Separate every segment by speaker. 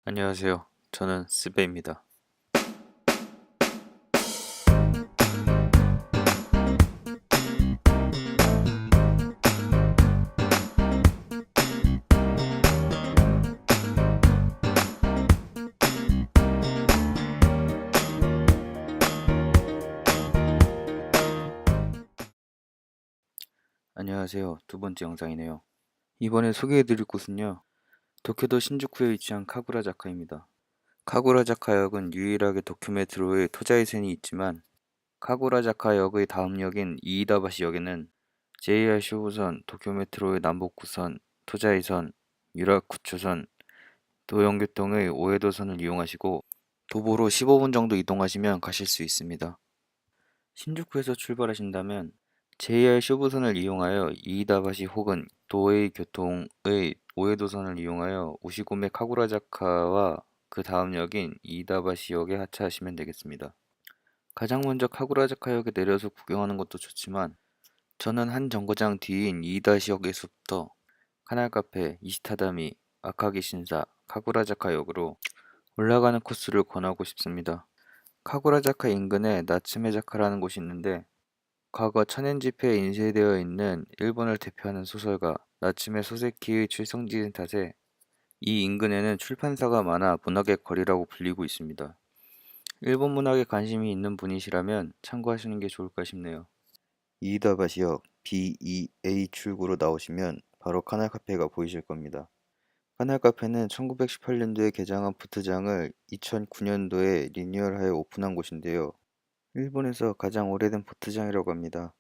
Speaker 1: 안녕하세요. 저는 스베입니다. 안녕하세요. 두 번째 영상이네요. 이번에 소개해드릴 곳은요. 도쿄도 신주쿠에 위치한 카구라자카입니다. 카구라자카역은 유일하게 도쿄 메트로에 토자이센이 있지만 카구라자카역의 다음 역인 이이다바시역에는 JR 쇼부선, 도쿄 메트로의 남북구선, 토자이선, 유라쿠초선, 도영교통의 오에도선을 이용하시고 도보로 15분 정도 이동하시면 가실 수 있습니다. 신주쿠에서 출발하신다면 JR 쇼부선을 이용하여 이이다바시 혹은 도에이 교통의 오에도선을 이용하여 우시고메 카구라자카와 그 다음 역인 이이다바시역에 하차하시면 되겠습니다. 가장 먼저 카구라자카역에 내려서 구경하는 것도 좋지만 저는 한 정거장 뒤인 이이다시역에서부터 카날카페, 이시타다미, 아카기 신사, 카구라자카역으로 올라가는 코스를 권하고 싶습니다. 카구라자카 인근에 나츠메자카라는 곳이 있는데 과거 천엔지페에 인쇄되어 있는 일본을 대표하는 소설가 나츠메 소세키의 출생지인 탓에 이 인근에는 출판사가 많아 문학의 거리라고 불리고 있습니다. 일본 문학에 관심이 있는 분이시라면 참고하시는 게 좋을까 싶네요. 이이다바시역 BEA 출구로 나오시면 바로 카날 카페가 보이실 겁니다. 카날 카페는 1918년도에 개장한 부트장을 2009년도에 리뉴얼하여 오픈한 곳인데요. 일본에서 가장 오래된 부트장이라고 합니다.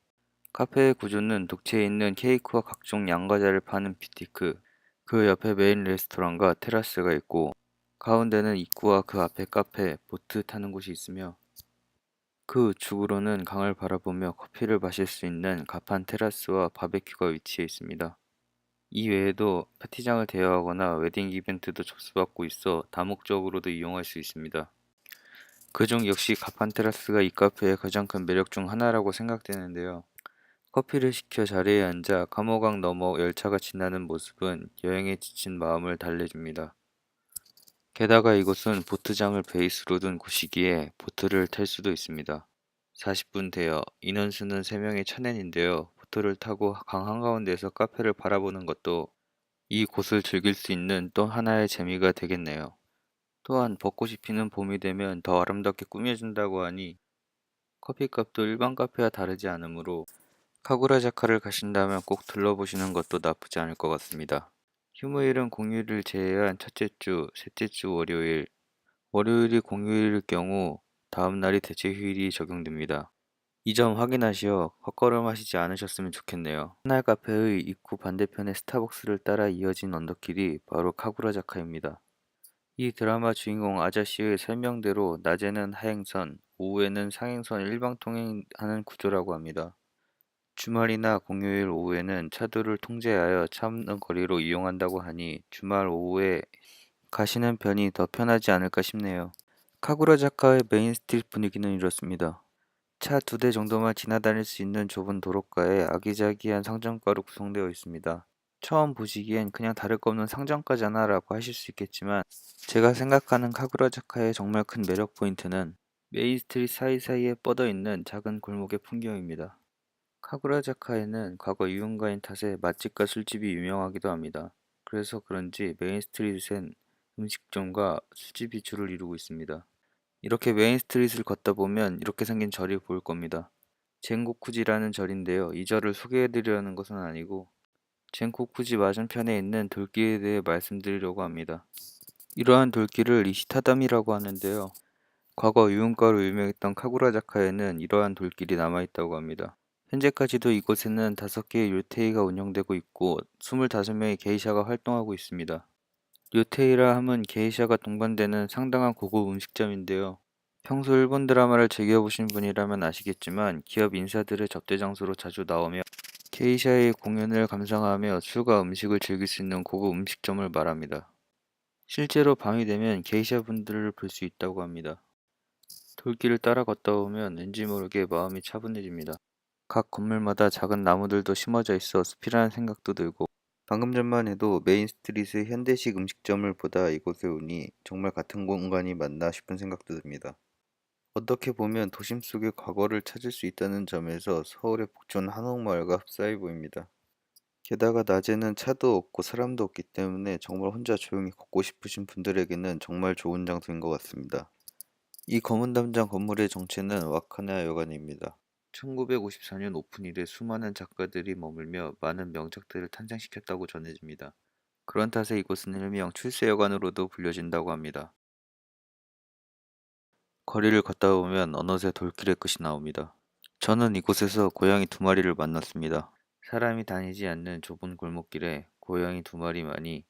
Speaker 1: 카페의 구조는 독채에 있는 케이크와 각종 양과자를 파는 뷰티크, 그 옆에 메인 레스토랑과 테라스가 있고 가운데는 입구와 그 앞에 카페, 보트 타는 곳이 있으며 그 우측으로는 강을 바라보며 커피를 마실 수 있는 가판 테라스와 바베큐가 위치해 있습니다. 이 외에도 파티장을 대여하거나 웨딩 이벤트도 접수받고 있어 다목적으로도 이용할 수 있습니다. 그중 역시 가판 테라스가 이 카페의 가장 큰 매력 중 하나라고 생각되는데요. 커피를 시켜 자리에 앉아 감호강 너머 열차가 지나는 모습은 여행에 지친 마음을 달래줍니다. 게다가 이곳은 보트장을 베이스로 둔 곳이기에 보트를 탈 수도 있습니다. 40분 대여, 인원수는 3명이 천엔인데요. 보트를 타고 강 한가운데에서 카페를 바라보는 것도 이 곳을 즐길 수 있는 또 하나의 재미가 되겠네요. 또한 벚꽃이 피는 봄이 되면 더 아름답게 꾸며준다고 하니 커피값도 일반 카페와 다르지 않으므로 카구라자카를 가신다면 꼭 들러보시는 것도 나쁘지 않을 것 같습니다. 휴무일은 공휴일을 제외한 첫째 주, 셋째 주 월요일, 월요일이 공휴일일 경우 다음 날이 대체 휴일이 적용됩니다. 이 점 확인하시어 헛걸음 하시지 않으셨으면 좋겠네요. 하날 카페의 입구 반대편의 스타벅스를 따라 이어진 언덕길이 바로 카구라자카입니다. 이 드라마 주인공 아저씨의 설명대로 낮에는 하행선, 오후에는 상행선 일방통행하는 구조라고 합니다. 주말이나 공휴일 오후에는 차도를 통제하여 차 없는 거리로 이용한다고 하니 주말 오후에 가시는 편이 더 편하지 않을까 싶네요. 카구라자카의 메인 스트리트 분위기는 이렇습니다. 차 2대 정도만 지나다닐 수 있는 좁은 도로가에 아기자기한 상점가로 구성되어 있습니다. 처음 보시기엔 그냥 다를 거 없는 상점가잖아 라고 하실 수 있겠지만 제가 생각하는 카구라자카의 정말 큰 매력 포인트는 메인 스트리트 사이사이에 뻗어 있는 작은 골목의 풍경입니다. 카구라자카에는 과거 유흥가인 탓에 맛집과 술집이 유명하기도 합니다. 그래서 그런지 메인 스트리트엔 음식점과 술집이 줄을 이루고 있습니다. 이렇게 메인 스트리트를 걷다 보면 이렇게 생긴 절이 보일 겁니다. 젠고쿠지라는 절인데요. 이 절을 소개해드리려는 것은 아니고 젠고쿠지 맞은편에 있는 돌길에 대해 말씀드리려고 합니다. 이러한 돌길을 이시타담이라고 하는데요. 과거 유흥가로 유명했던 카구라자카에는 이러한 돌길이 남아있다고 합니다. 현재까지도 이곳에는 5개의 요테이가 운영되고 있고 25명의 게이샤가 활동하고 있습니다. 요테이라 함은 게이샤가 동반되는 상당한 고급 음식점인데요. 평소 일본 드라마를 즐겨보신 분이라면 아시겠지만 기업 인사들의 접대 장소로 자주 나오며 게이샤의 공연을 감상하며 술과 음식을 즐길 수 있는 고급 음식점을 말합니다. 실제로 밤이 되면 게이샤 분들을 볼 수 있다고 합니다. 돌길을 따라 걷다 보면 왠지 모르게 마음이 차분해집니다. 각 건물마다 작은 나무들도 심어져 있어 숲이라는 생각도 들고 방금 전만 해도 메인 스트리트의 현대식 음식점을 보다 이곳에 오니 정말 같은 공간이 맞나 싶은 생각도 듭니다. 어떻게 보면 도심 속의 과거를 찾을 수 있다는 점에서 서울의 북촌 한옥마을과 흡사해 보입니다. 게다가 낮에는 차도 없고 사람도 없기 때문에 정말 혼자 조용히 걷고 싶으신 분들에게는 정말 좋은 장소인 것 같습니다. 이 검은 담장 건물의 정체는 와카나 여관입니다. 1954년 오픈 이래 수많은 작가들이 머물며 많은 명작들을 탄생시켰다고 전해집니다. 그런 탓에 이곳은 일명 출세여관으로도 불려진다고 합니다. 거리를 걷다 보면 어느새 돌길의 끝이 나옵니다. 저는 이곳에서 고양이 두 마리를 만났습니다. 사람이 다니지 않는 좁은 골목길에 고양이 두 마리만이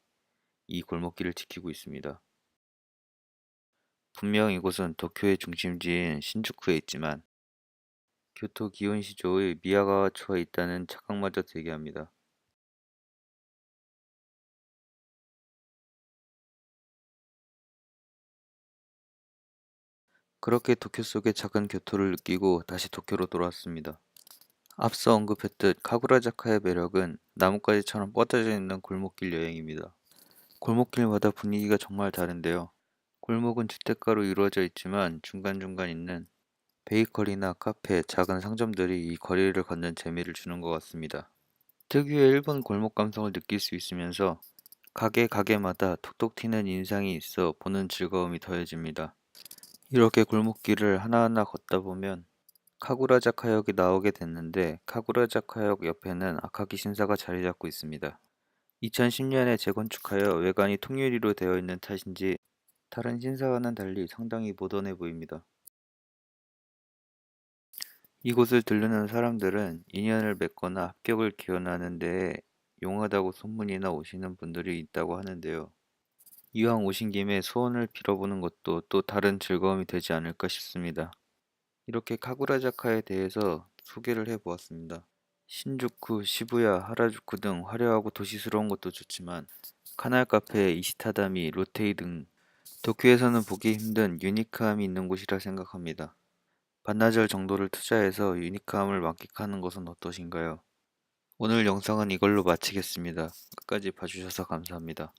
Speaker 1: 이 골목길을 지키고 있습니다. 분명 이곳은 도쿄의 중심지인 신주쿠에 있지만 교토 기혼시조의 미야가와초에 있다는 착각마저 들게 합니다. 그렇게 도쿄 속의 작은 교토를 느끼고 다시 도쿄로 돌아왔습니다. 앞서 언급했듯 카구라자카의 매력은 나뭇가지처럼 뻗어져 있는 골목길 여행입니다. 골목길마다 분위기가 정말 다른데요. 골목은 주택가로 이루어져 있지만 중간중간 있는 베이커리나 카페, 작은 상점들이 이 거리를 걷는 재미를 주는 것 같습니다. 특유의 일본 골목 감성을 느낄 수 있으면서 가게마다 톡톡 튀는 인상이 있어 보는 즐거움이 더해집니다. 이렇게 골목길을 하나하나 걷다 보면 카구라자카역이 나오게 됐는데 카구라자카역 옆에는 아카기 신사가 자리 잡고 있습니다. 2010년에 재건축하여 외관이 통유리로 되어 있는 탓인지 다른 신사와는 달리 상당히 모던해 보입니다. 이곳을 들르는 사람들은 인연을 맺거나 합격을 기원하는 데에 용하다고 소문이나 오시는 분들이 있다고 하는데요. 이왕 오신 김에 소원을 빌어보는 것도 또 다른 즐거움이 되지 않을까 싶습니다. 이렇게 카구라자카에 대해서 소개를 해보았습니다. 신주쿠, 시부야, 하라주쿠 등 화려하고 도시스러운 것도 좋지만 카날 카페, 이시타다미, 로테이 등 도쿄에서는 보기 힘든 유니크함이 있는 곳이라 생각합니다. 반나절 정도를 투자해서 유니크함을 만끽하는 것은 어떠신가요? 오늘 영상은 이걸로 마치겠습니다. 끝까지 봐주셔서 감사합니다.